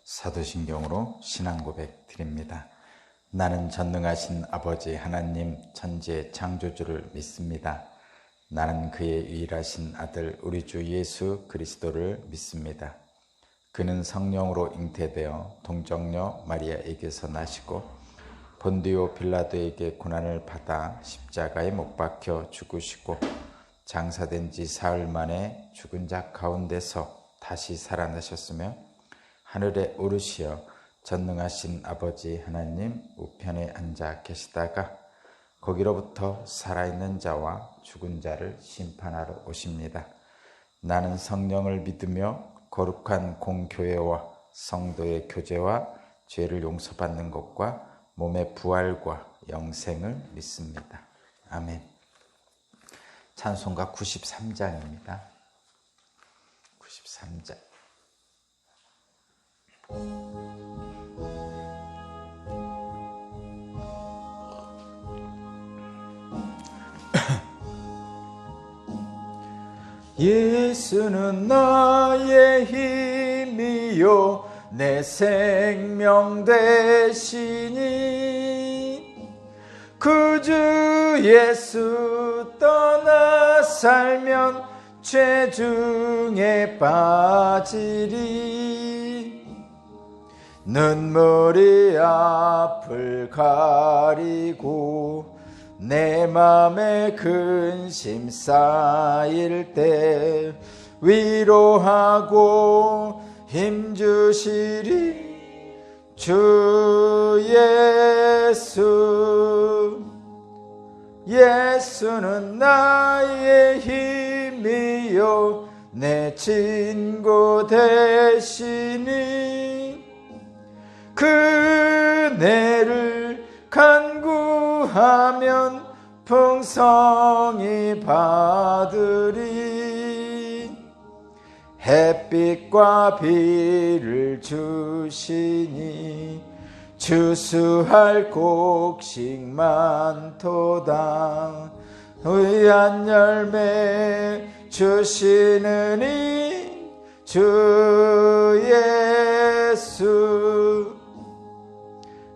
사도신경으로 신앙고백 드립니다. 나는 전능하신 아버지 하나님 천지의 창조주를 믿습니다. 나는 그의 유일하신 아들 우리 주 예수 그리스도를 믿습니다. 그는 성령으로 잉태되어 동정녀 마리아에게서 나시고 본디오 빌라도에게 고난을 받아 십자가에 못 박혀 죽으시고 장사된 지 사흘 만에 죽은 자 가운데서 다시 살아나셨으며 하늘에 오르시어 전능하신 아버지 하나님 우편에 앉아 계시다가 거기로부터 살아있는 자와 죽은 자를 심판하러 오십니다. 나는 성령을 믿으며 거룩한 공교회와 성도의 교제와 죄를 용서받는 것과 몸의 부활과 영생을 믿습니다. 아멘. 찬송가 93장입니다. 93장. 예수는 나의 힘이요 내 생명 되시니 그 주 예수 떠나 살면 죄 중에 빠지리 눈물이 앞을 가리고 내 맘에 근심 쌓일 때 위로하고 힘주시리 주 예수. 예수는 나의 힘이요 내 친구 되시니 그네를 간구하면 풍성히 받으리 햇빛과 비를 주시니 추수할 곡식 많도다 의한 열매 주시느니 주 예수.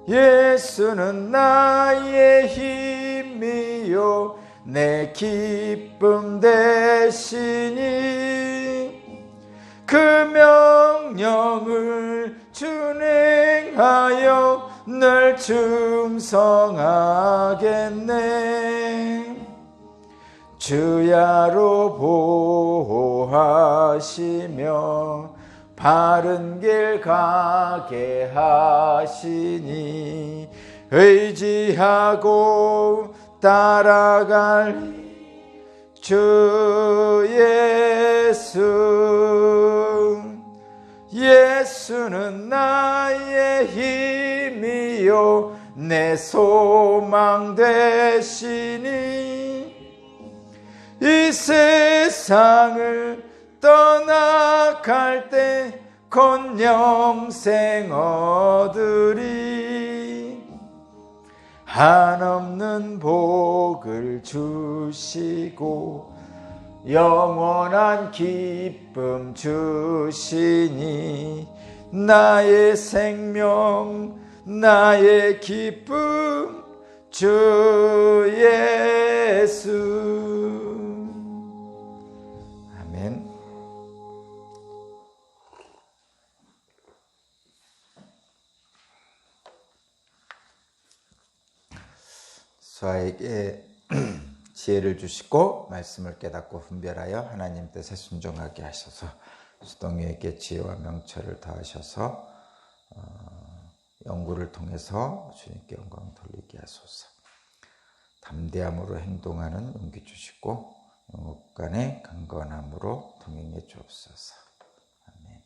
예수는 나의 힘이요 내 기쁨 되시니 그 명령을 준행하여 늘 충성하겠네. 주야로 보호하시며 바른 길 가게 하시니 의지하고 따라갈 주 예수. 예수는 나의 힘이요 내 소망 되시니 이 세상을 떠나갈 때 곧 영생 얻으리 한없는 복을 주시고 영원한 기쁨 주시니 나의 생명 나의 기쁨 주 예수. 아멘. 저에게 지혜를 주시고 말씀을 깨닫고 분별하여 하나님 뜻에 순종하게 하셔서 수동이에게 지혜와 명철을 더하셔서 연구를 통해서 주님께 영광 돌리게 하소서. 담대함으로 행동하는 용기 주시고 영업 간의 강건함으로 동행해 주옵소서. 아멘.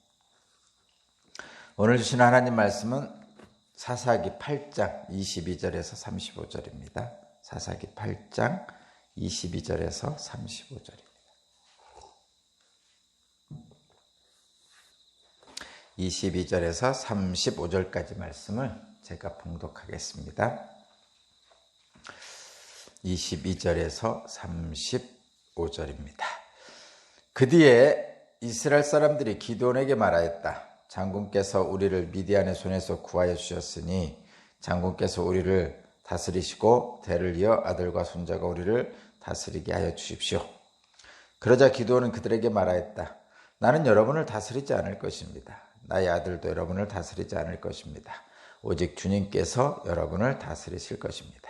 오늘 주신 하나님 말씀은 사사기 8장 22절에서 35절입니다. 사사기 8장 22절에서 35절입니다. 22절에서 35절까지 말씀을 제가 봉독하겠습니다. 22절에서 35절입니다. 그 뒤에 이스라엘 사람들이 기드온에게 말하였다. 장군께서 우리를 미디안의 손에서 구하여 주셨으니 장군께서 우리를 다스리시고 대를 이어 아들과 손자가 우리를 다스리게 하여 주십시오. 그러자 기드온은 그들에게 말하였다. 나는 여러분을 다스리지 않을 것입니다. 나의 아들도 여러분을 다스리지 않을 것입니다. 오직 주님께서 여러분을 다스리실 것입니다.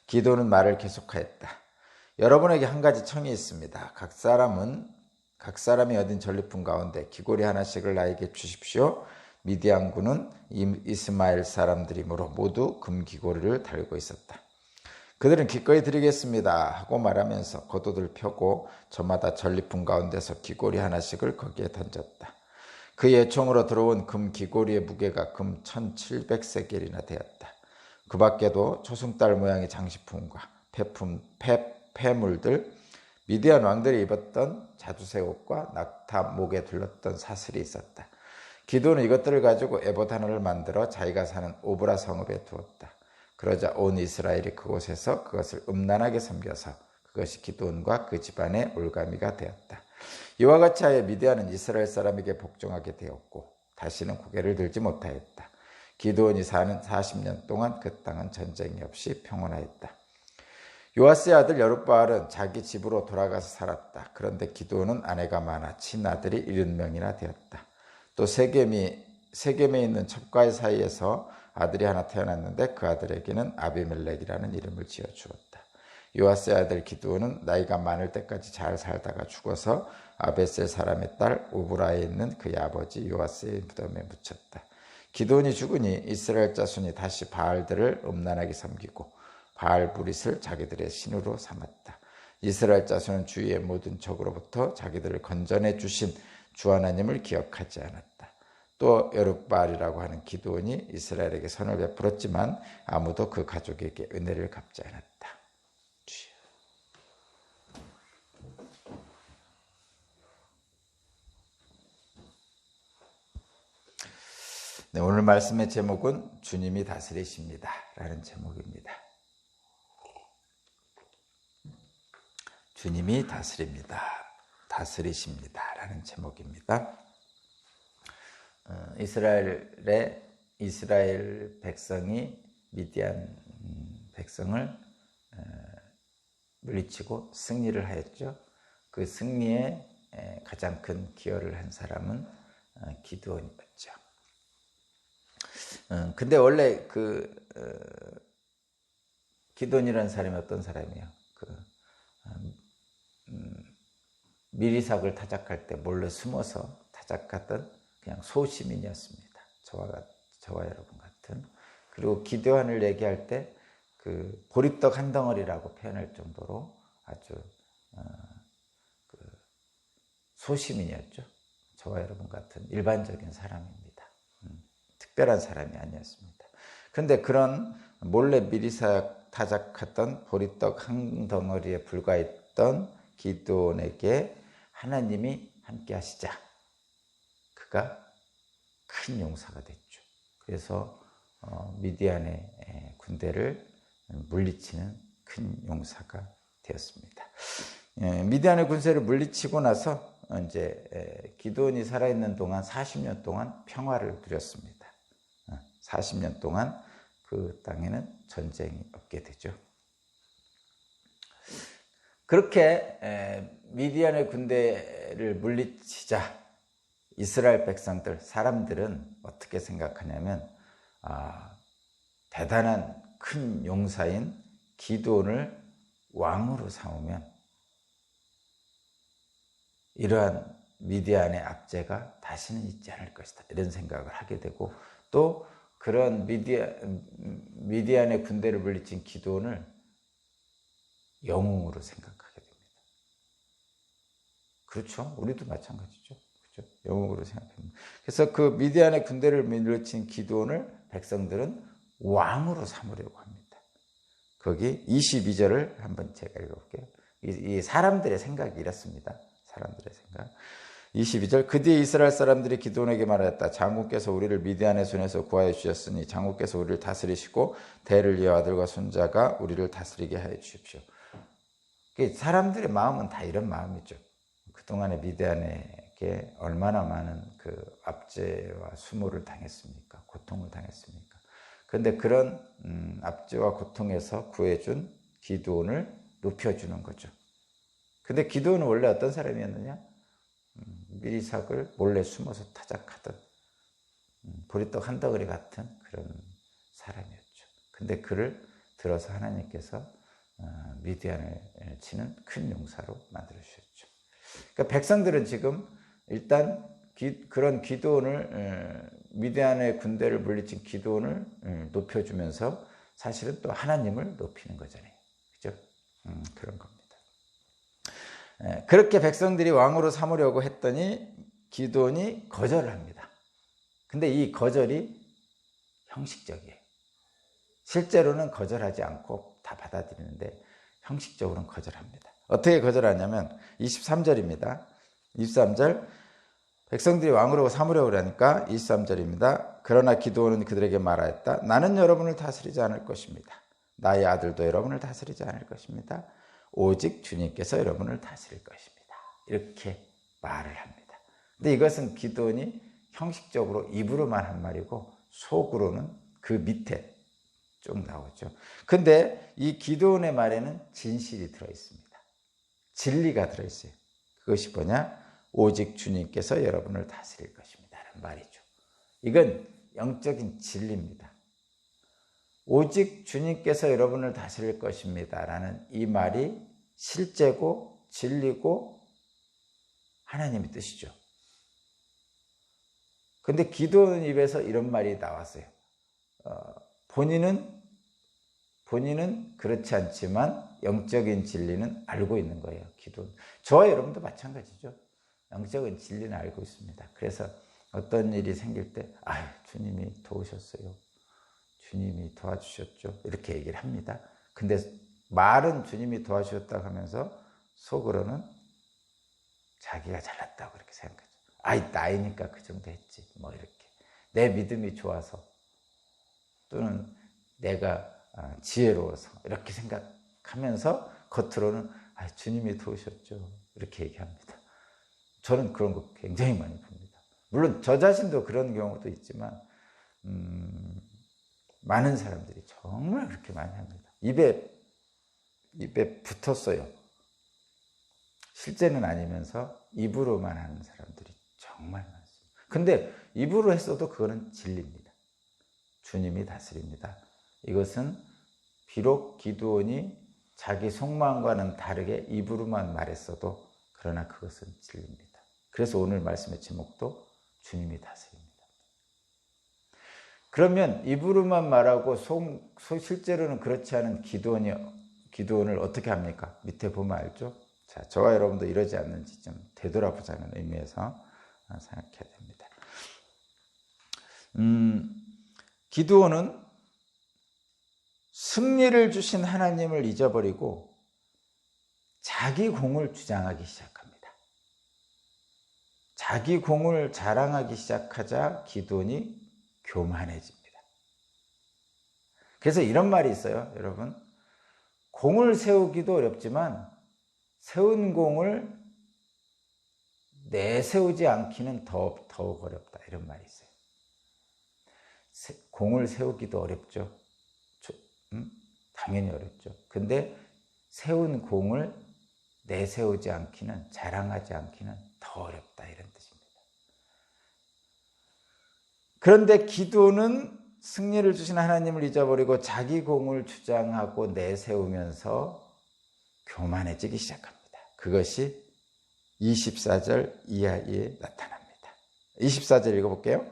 기드온은 말을 계속하였다. 여러분에게 한 가지 청이 있습니다. 각 사람이 얻은 전리품 가운데 귀고리 하나씩을 나에게 주십시오. 미디안군은 이스마엘 사람들이므로 모두 금귀고리를 달고 있었다. 그들은 기꺼이 드리겠습니다 하고 말하면서 겉옷을 펴고 저마다 전리품 가운데서 귀고리 하나씩을 거기에 던졌다. 그의 총으로 들어온 금 귀고리의 무게가 금 1700세겔이나 되었다. 그 밖에도 초승달 모양의 장식품과 폐물들, 미디안 왕들이 입었던 자두새 옷과 낙타 목에 둘렀던 사슬이 있었다. 기드온은 이것들을 가지고 에봇 하나를 만들어 자기가 사는 오브라 성읍에 두었다. 그러자 온 이스라엘이 그곳에서 그것을 음란하게 섬겨서 그것이 기드온과 그 집안의 올가미가 되었다. 이와 같이 하여 미디안은 이스라엘 사람에게 복종하게 되었고 다시는 고개를 들지 못하였다. 기드온이 사는 40년 동안 그 땅은 전쟁이 없이 평온하였다. 요아스의 아들 여룻바알은 자기 집으로 돌아가서 살았다. 그런데 기드온은 아내가 많아 친아들이 70명이나 되었다. 또 세겜에 있는 첩과의 사이에서 아들이 하나 태어났는데 그 아들에게는 아비멜렉이라는 이름을 지어주었다. 요아스의 아들 기드온은 나이가 많을 때까지 잘 살다가 죽어서 아베셀 사람의 딸 오브라에 있는 그의 아버지 요아스의 무덤에 묻혔다. 기드온이 죽으니 이스라엘 자손이 다시 바알들을 음란하게 섬기고 바알 브릿을 자기들의 신으로 삼았다. 이스라엘 자손은 주위의 모든 적으로부터 자기들을 건져내 주신 주 하나님을 기억하지 않았다. 또 여룻바알이라고 하는 기드온이 이스라엘에게 선을 베풀었지만 아무도 그 가족에게 은혜를 갚지 않았다. 네, 오늘 말씀의 제목은 주님이 다스리십니다 라는 제목입니다. 주님이 다스리십니다 라는 제목입니다. 이스라엘 백성이 미디안 백성을 물리치고 승리를 하였죠. 그 승리에 가장 큰 기여를 한 사람은 기드온이었죠. 근데 원래 기드온이라는 사람이 어떤 사람이에요? 미리삭을 타작할 때 몰래 숨어서 타작하던 그냥 소시민이었습니다. 저와 여러분 같은. 그리고 기드온을 얘기할 때 그 보리떡 한 덩어리라고 표현할 정도로 아주 소시민이었죠. 저와 여러분 같은 일반적인 사람입니다. 특별한 사람이 아니었습니다. 그런데 그런 몰래 미리삭 타작했던 보리떡 한 덩어리에 불과했던 기드온에게 하나님이 함께 하시자 그가 큰 용사가 됐죠. 그래서 미디안의 군대를 물리치는 큰 용사가 되었습니다. 미디안의 군대를 물리치고 나서 이제 기드온이 살아있는 동안 40년 동안 평화를 누렸습니다. 40년 동안 그 땅에는 전쟁이 없게 되죠. 그렇게 미디안의 군대를 물리치자 이스라엘 백성들, 사람들은 어떻게 생각하냐면 대단한 큰 용사인 기드온을 왕으로 삼으면 이러한 미디안의 압제가 다시는 있지 않을 것이다. 이런 생각을 하게 되고 또 그런 미디안의 군대를 물리친 기드온을 영웅으로 생각하게 됩니다. 그렇죠? 우리도 마찬가지죠. 그렇죠? 영웅으로 생각합니다. 그래서 그 미디안의 군대를 물리친 기드온을 백성들은 왕으로 삼으려고 합니다. 거기 22절을 한번 제가 읽어볼게요. 이 사람들의 생각이 이렇습니다. 사람들의 생각. 22절 그 뒤에 이스라엘 사람들이 기드온에게 말하였다. 장군께서 우리를 미디안의 손에서 구하여 주셨으니 장군께서 우리를 다스리시고 대를 이어 아들과 손자가 우리를 다스리게 하여 주십시오. 사람들의 마음은 다 이런 마음이죠. 그동안에 미디안에게 얼마나 많은 그 압제와 수모를 당했습니까? 고통을 당했습니까? 그런데 그런 압제와 고통에서 구해준 기드온을 높여주는 거죠. 근데 기드온은 원래 어떤 사람이었느냐? 미리삭을 몰래 숨어서 타작하던 보리떡 한 덩어리 같은 그런 사람이었죠. 근데 그를 들어서 하나님께서 미디안을 치는 큰 용사로 만들어 주셨죠. 그러니까 백성들은 지금 일단 그런 기드온을 미디안의 군대를 물리친 기드온을 높여주면서 사실은 또 하나님을 높이는 거잖아요. 그죠? 그런 겁니다. 그렇게 백성들이 왕으로 삼으려고 했더니 기드온이 거절을 합니다. 근데 이 거절이 형식적이에요. 실제로는 거절하지 않고 다 받아들이는데 형식적으로는 거절합니다. 어떻게 거절하냐면 23절입니다. 23절 백성들이 왕으로 삼으려고 하니까 23절입니다. 그러나 기드온은 그들에게 말하였다. 나는 여러분을 다스리지 않을 것입니다. 나의 아들도 여러분을 다스리지 않을 것입니다. 오직 주님께서 여러분을 다스릴 것입니다. 이렇게 말을 합니다. 근데 이것은 기드온이 형식적으로 입으로만 한 말이고 속으로는 그 밑에 좀 나오죠. 근데 이 기드온의 말에는 진실이 들어있습니다. 진리가 들어있어요. 그것이 뭐냐? 오직 주님께서 여러분을 다스릴 것입니다. 라는 말이죠. 이건 영적인 진리입니다. 오직 주님께서 여러분을 다스릴 것입니다. 라는 이 말이 실제고 진리고 하나님의 뜻이죠. 근데 기드온 입에서 이런 말이 나왔어요. 본인은 그렇지 않지만 영적인 진리는 알고 있는 거예요. 기드온. 저와 여러분도 마찬가지죠. 영적인 진리는 알고 있습니다. 그래서 어떤 일이 생길 때 주님이 도우셨어요. 주님이 도와주셨죠. 이렇게 얘기를 합니다. 근데 말은 주님이 도와주셨다고 하면서 속으로는 자기가 잘났다고 그렇게 생각하죠. 나이니까 그 정도 했지. 뭐 이렇게. 내 믿음이 좋아서 또는 내가 지혜로워서 이렇게 생각하면서 겉으로는 주님이 도우셨죠. 이렇게 얘기합니다. 저는 그런 거 굉장히 많이 봅니다. 물론 저 자신도 그런 경우도 있지만 많은 사람들이 정말 그렇게 많이 합니다. 입에 붙었어요. 실제는 아니면서 입으로만 하는 사람들이 정말 많습니다. 근데 입으로 했어도 그거는 진리입니다. 주님이 다스립니다. 이것은 비록 기드온이 자기 속마음과는 다르게 입으로만 말했어도 그러나 그것은 진리입니다. 그래서 오늘 말씀의 제목도 주님이 다스립니다. 그러면 입으로만 말하고 실제로는 그렇지 않은 기드온을 어떻게 합니까? 밑에 보면 알죠? 자, 저와 여러분도 이러지 않는지 좀 되돌아보자는 의미에서 생각해야 됩니다. 기드온은 승리를 주신 하나님을 잊어버리고 자기 공을 주장하기 시작합니다. 자기 공을 자랑하기 시작하자 기드온이 교만해집니다. 그래서 이런 말이 있어요, 여러분. 공을 세우기도 어렵지만 세운 공을 내세우지 않기는 더욱 어렵다. 이런 말이 있어요. 공을 세우기도 어렵죠. 당연히 어렵죠. 근데 세운 공을 내세우지 않기는, 자랑하지 않기는 더 어렵다. 이런 뜻입니다. 그런데 기드온은 승리를 주신 하나님을 잊어버리고 자기 공을 주장하고 내세우면서 교만해지기 시작합니다. 그것이 24절 이하에 나타납니다. 24절 읽어볼게요.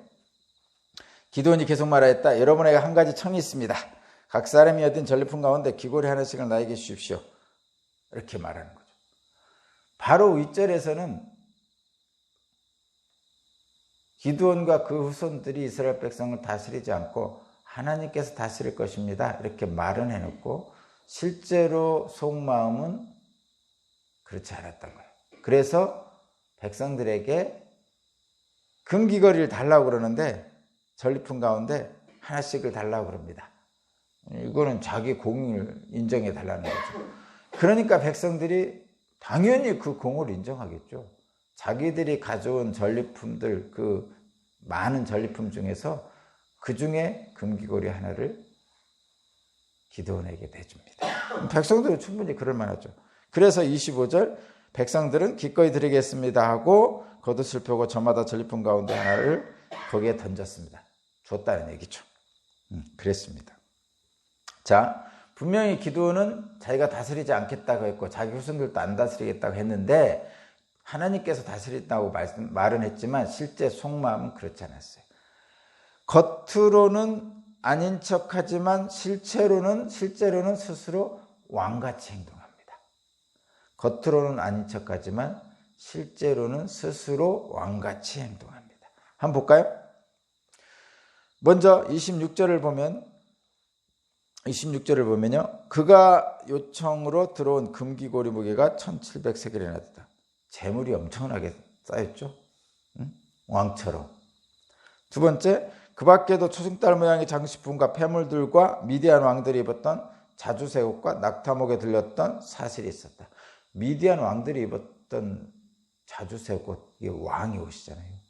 기드온이 계속 말하였다. 여러분에게 한 가지 청이 있습니다. 각 사람이 얻은 전리품 가운데 귀고리 하나씩을 나에게 주십시오. 이렇게 말하는 거죠. 바로 윗절에서는 기드온과 그 후손들이 이스라엘 백성을 다스리지 않고 하나님께서 다스릴 것입니다. 이렇게 말은 해놓고 실제로 속마음은 그렇지 않았던 거예요. 그래서 백성들에게 금귀걸이를 달라고 그러는데 전리품 가운데 하나씩을 달라고 그럽니다. 이거는 자기 공을 인정해 달라는 거죠. 그러니까 백성들이 당연히 그 공을 인정하겠죠. 자기들이 가져온 전리품들, 그 많은 전리품 중에서 그 중에 금귀고리 하나를 기드온에게 내줍니다. 백성들은 충분히 그럴 만하죠. 그래서 25절 백성들은 기꺼이 드리겠습니다 하고 겉옷을 펴고 저마다 전리품 가운데 하나를 거기에 던졌습니다. 줬다는 얘기죠. 그랬습니다. 자, 분명히 기드온은 자기가 다스리지 않겠다고 했고 자기 후손들도 안 다스리겠다고 했는데 하나님께서 다스린다고 말은 했지만 실제 속마음은 그렇지 않았어요. 겉으로는 아닌 척하지만 실제로는 스스로 왕같이 행동합니다. 겉으로는 아닌 척하지만 실제로는 스스로 왕같이 행동합니다. 한번 볼까요? 먼저 26절을 보면요. 그가 요청으로 들어온 금귀고리 무게가 1700세겔이나 됐다. 재물이 엄청나게 쌓였죠. 왕처럼. 두 번째, 그 밖에도 초승달 모양의 장식품과 폐물들과 미디안 왕들이 입었던 자주색 옷과 낙타목에 들렸던 사슬이 있었다. 미디안 왕들이 입었던 자주색 옷, 이게 왕의 옷이잖아요.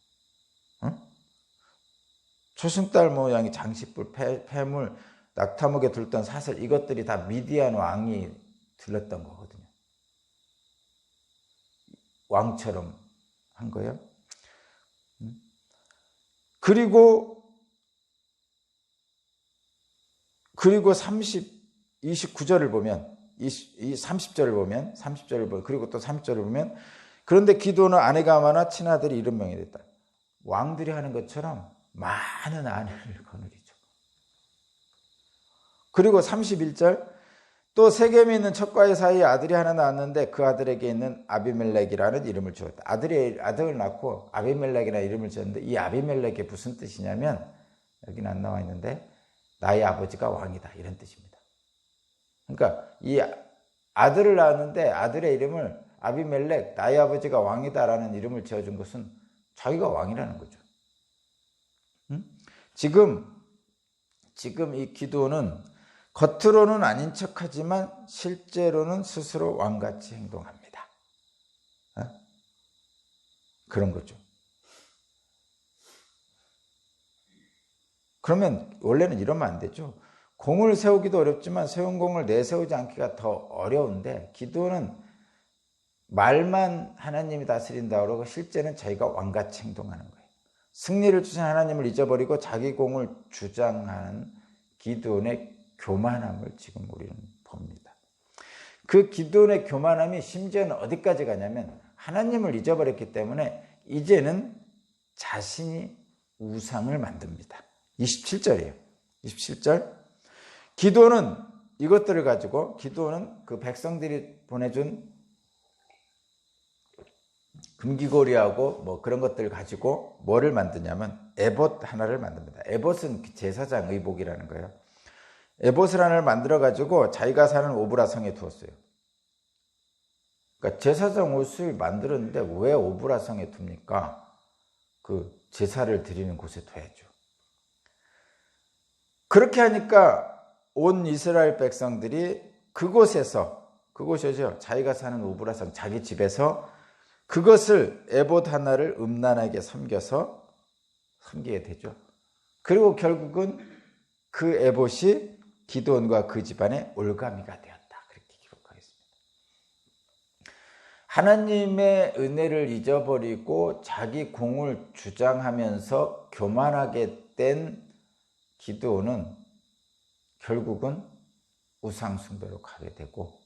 초승달 모양의 장식품, 폐물, 낙타목에 들렸던 사슬, 이것들이 다 미디안 왕이 들렸던 거거든요. 왕처럼 한 거예요. 그리고 29절을 보면, 30절을 보면, 그리고 또 30절을 보면, 그런데 기드온은 아내가 많아 친아들이 70명이 됐다. 왕들이 하는 것처럼 많은 아내를 거느리죠. 그리고 31절, 또 세겜에 있는 척과의 사이에 아들이 하나 낳았는데 그 아들에게 있는 아비멜렉이라는 이름을 주었다. 아들을 낳고 아비멜렉이라는 이름을 지었는데 이 아비멜렉이 무슨 뜻이냐면, 여기는 안 나와 있는데 나의 아버지가 왕이다, 이런 뜻입니다. 그러니까 이 아들을 낳았는데 아들의 이름을 아비멜렉, 나의 아버지가 왕이다라는 이름을 지어준 것은 자기가 왕이라는 거죠. 지금 이 기드온은 겉으로는 아닌 척하지만 실제로는 스스로 왕같이 행동합니다. 그런 거죠. 그러면 원래는 이러면 안 되죠. 공을 세우기도 어렵지만 세운 공을 내세우지 않기가 더 어려운데 기드온은 말만 하나님이 다스린다 그러고 실제는 자기가 왕같이 행동하는 거예요. 승리를 주신 하나님을 잊어버리고 자기 공을 주장하는 기드온의 교만함을 지금 우리는 봅니다. 그 기드온의 교만함이 심지어는 어디까지 가냐면 하나님을 잊어버렸기 때문에 이제는 자신이 우상을 만듭니다. 27절이에요. 27절. 기드온은 이것들을 가지고, 기드온은 그 백성들이 보내준 금귀고리하고 뭐 그런 것들을 가지고 뭐를 만드냐면 에봇 하나를 만듭니다. 에봇은 제사장 의복이라는 거예요. 에봇을 하나를 만들어 가지고 자기가 사는 오브라 성에 두었어요. 그러니까 제사장 옷을 만들었는데 왜 오브라 성에 둡니까? 그 제사를 드리는 곳에 둬야죠. 그렇게 하니까 온 이스라엘 백성들이 그곳이죠. 자기가 사는 오브라 성, 자기 집에서 그것을 에봇 하나를 음란하게 섬기게 되죠. 그리고 결국은 그 에봇이 기드온과 그 집안의 올가미가 되었다. 그렇게 기록하겠습니다. 하나님의 은혜를 잊어버리고 자기 공을 주장하면서 교만하게 된 기드온은 결국은 우상 숭배로 가게 되고,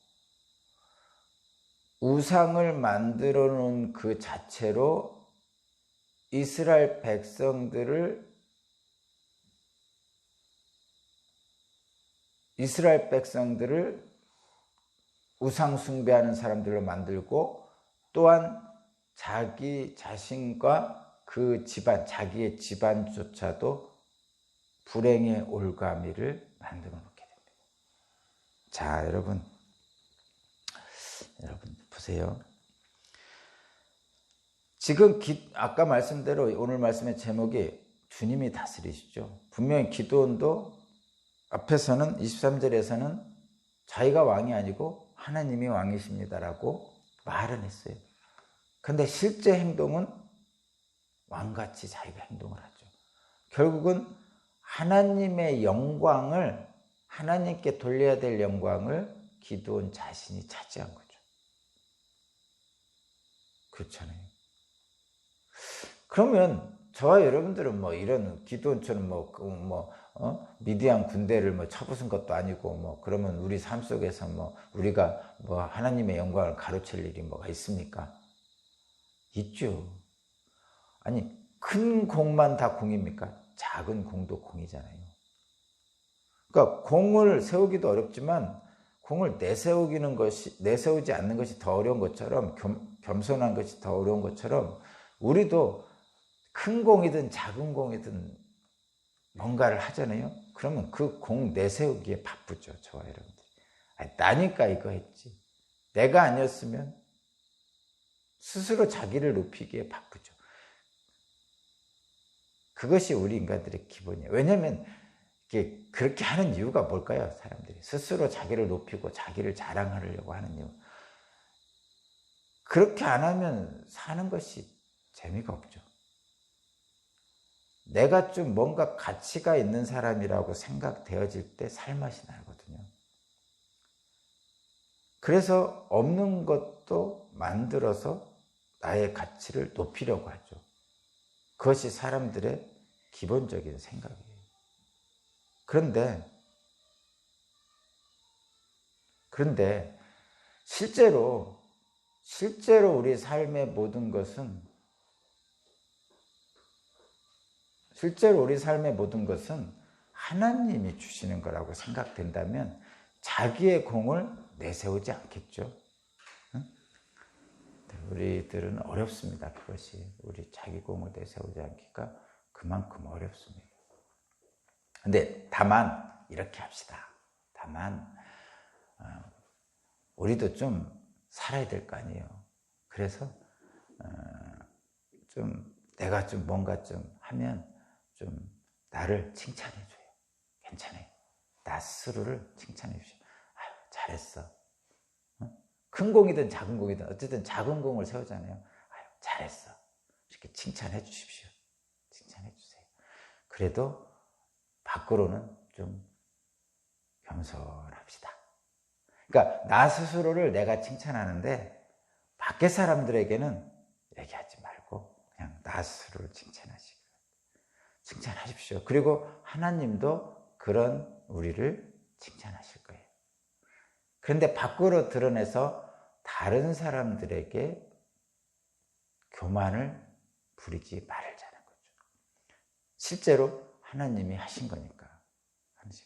우상을 만들어 놓은 그 자체로 이스라엘 백성들을 우상 숭배하는 사람들로 만들고, 또한 자기 자신과 그 집안, 자기의 집안조차도 불행의 올가미를 만들어 놓게 됩니다. 자, 여러분 보세요. 지금 아까 말씀대로 오늘 말씀의 제목이 주님이 다스리시죠. 분명히 기드온도 앞에서는 23절에서는 자기가 왕이 아니고 하나님이 왕이십니다라고 말은 했어요. 그런데 실제 행동은 왕같이 자기가 행동을 하죠. 결국은 하나님의 영광을, 하나님께 돌려야 될 영광을 기드온 자신이 차지한 거죠. 그렇잖아요. 그러면 저와 여러분들은 뭐 이런 기드온처럼 미디안 군대를 뭐 쳐부순 것도 아니고 뭐 그러면 우리 삶 속에서 뭐 우리가 뭐 하나님의 영광을 가로챌 일이 뭐가 있습니까? 있죠. 아니, 큰 공만 다 공입니까? 작은 공도 공이잖아요. 그러니까 공을 세우기도 어렵지만 공을 내세우지 않는 것이 더 어려운 것처럼, 겸손한 것이 더 어려운 것처럼 우리도 큰 공이든 작은 공이든 뭔가를 하잖아요. 그러면 그 공 내세우기에 바쁘죠. 저와 여러분들. 나니까 이거 했지. 내가 아니었으면 스스로 자기를 높이기에 바쁘죠. 그것이 우리 인간들의 기본이에요. 왜냐하면 그렇게 하는 이유가 뭘까요? 사람들이 스스로 자기를 높이고 자기를 자랑하려고 하는 이유. 그렇게 안 하면 사는 것이 재미가 없죠. 내가 좀 뭔가 가치가 있는 사람이라고 생각되어질 때 살맛이 나거든요. 그래서 없는 것도 만들어서 나의 가치를 높이려고 하죠. 그것이 사람들의 기본적인 생각이에요. 그런데 실제로 우리 삶의 모든 것은 하나님이 주시는 거라고 생각된다면 자기의 공을 내세우지 않겠죠. 응? 우리들은 어렵습니다. 그것이 우리 자기 공을 내세우지 않기가 그만큼 어렵습니다. 근데 다만 이렇게 합시다. 다만 우리도 좀 살아야 될 거 아니에요. 그래서 좀 내가 좀 뭔가 좀 하면 좀 나를 칭찬해 줘요. 괜찮아요. 나 스스로를 칭찬해 주세요. 아유, 잘했어. 큰 공이든 작은 공이든 어쨌든 작은 공을 세우잖아요. 아유, 잘했어. 이렇게 칭찬해 주십시오. 칭찬해 주세요. 그래도 밖으로는 좀 겸손합시다. 그러니까 나 스스로를 내가 칭찬하는데 밖에 사람들에게는 얘기하지 말고 그냥 나 스스로를 칭찬하십시오. 그리고 하나님도 그런 우리를 칭찬하실 거예요. 그런데 밖으로 드러내서 다른 사람들에게 교만을 부리지 말자는 거죠. 실제로 하나님이 하신 거니까. 하나님이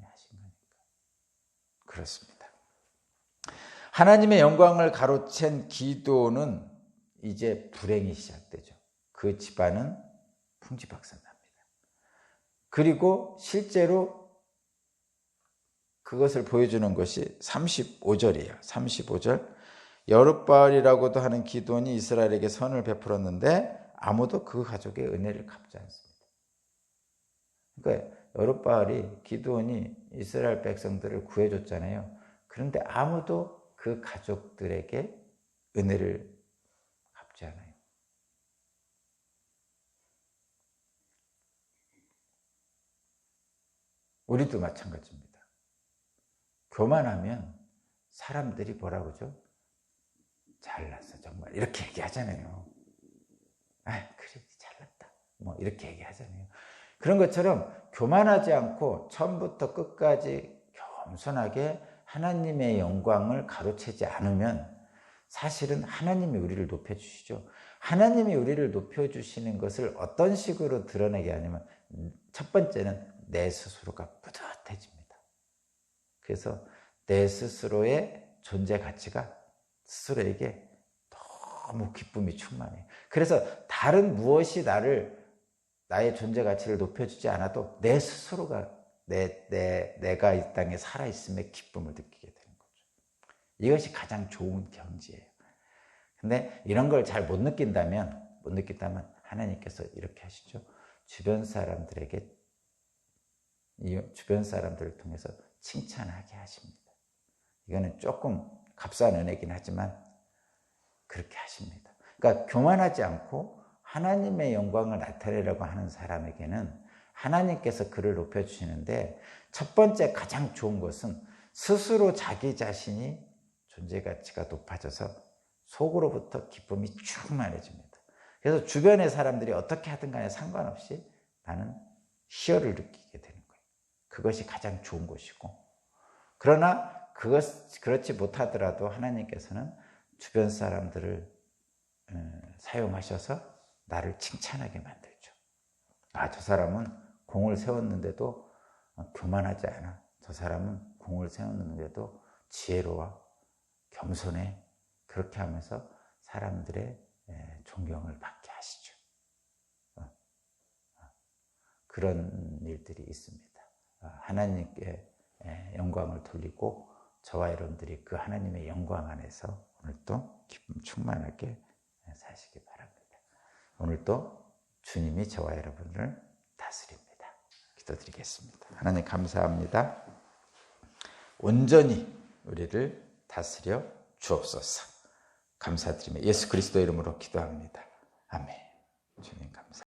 하신 거니까. 그렇습니다. 하나님의 영광을 가로챈 기드온은 이제 불행이 시작되죠. 그 집안은 풍지박산납니다. 그리고 실제로 그것을 보여주는 것이 35절이에요. 35절. 여룻바알이라고도 하는 기드온이 이스라엘에게 선을 베풀었는데 아무도 그 가족의 은혜를 갚지 않습니다. 그러니까 여룻바알이, 기드온이 이스라엘 백성들을 구해줬잖아요. 그런데 아무도 그 가족들에게 은혜를 갚지 않아요. 우리도 마찬가지입니다. 교만하면 사람들이 뭐라고 하죠? 잘났어 정말 이렇게 얘기하잖아요. 그래 잘났다 뭐 이렇게 얘기하잖아요. 그런 것처럼 교만하지 않고 처음부터 끝까지 겸손하게 하나님의 영광을 가로채지 않으면 사실은 하나님이 우리를 높여주시죠. 하나님이 우리를 높여주시는 것을 어떤 식으로 드러내게 하냐면 첫 번째는 내 스스로가 뿌듯해집니다. 그래서 내 스스로의 존재 가치가 스스로에게 너무 기쁨이 충만해요. 그래서 다른 무엇이 나의 존재 가치를 높여주지 않아도 내 스스로가 내가 이 땅에 살아있음의 기쁨을 느끼게 되는 거죠. 이것이 가장 좋은 경지예요. 근데 이런 걸 잘 못 느낀다면 하나님께서 이렇게 하시죠. 주변 사람들을 통해서 칭찬하게 하십니다. 이거는 조금 값싼 은혜긴 하지만 그렇게 하십니다. 그러니까 교만하지 않고 하나님의 영광을 나타내려고 하는 사람에게는 하나님께서 그를 높여주시는데, 첫 번째 가장 좋은 것은 스스로 자기 자신이 존재 가치가 높아져서 속으로부터 기쁨이 충만해집니다. 그래서 주변의 사람들이 어떻게 하든 간에 상관없이 나는 희열을 느끼게 되는 거예요. 그것이 가장 좋은 것이고, 그러나 그렇지 못하더라도 하나님께서는 주변 사람들을 사용하셔서 나를 칭찬하게 만들죠. 아, 저 사람은 공을 세웠는데도 교만하지 않아. 저 사람은 공을 세웠는데도 지혜로워, 겸손해. 그렇게 하면서 사람들의 존경을 받게 하시죠. 그런 일들이 있습니다. 하나님께 영광을 돌리고 저와 여러분들이 그 하나님의 영광 안에서 오늘도 기쁨 충만하게 사시기 바랍니다. 오늘도 주님이 저와 여러분을 다스립니다. 기도드리겠습니다. 하나님 감사합니다. 온전히 우리를 다스려 주옵소서. 감사드리며 예수 그리스도 이름으로 기도합니다. 아멘. 주님 감사합니다.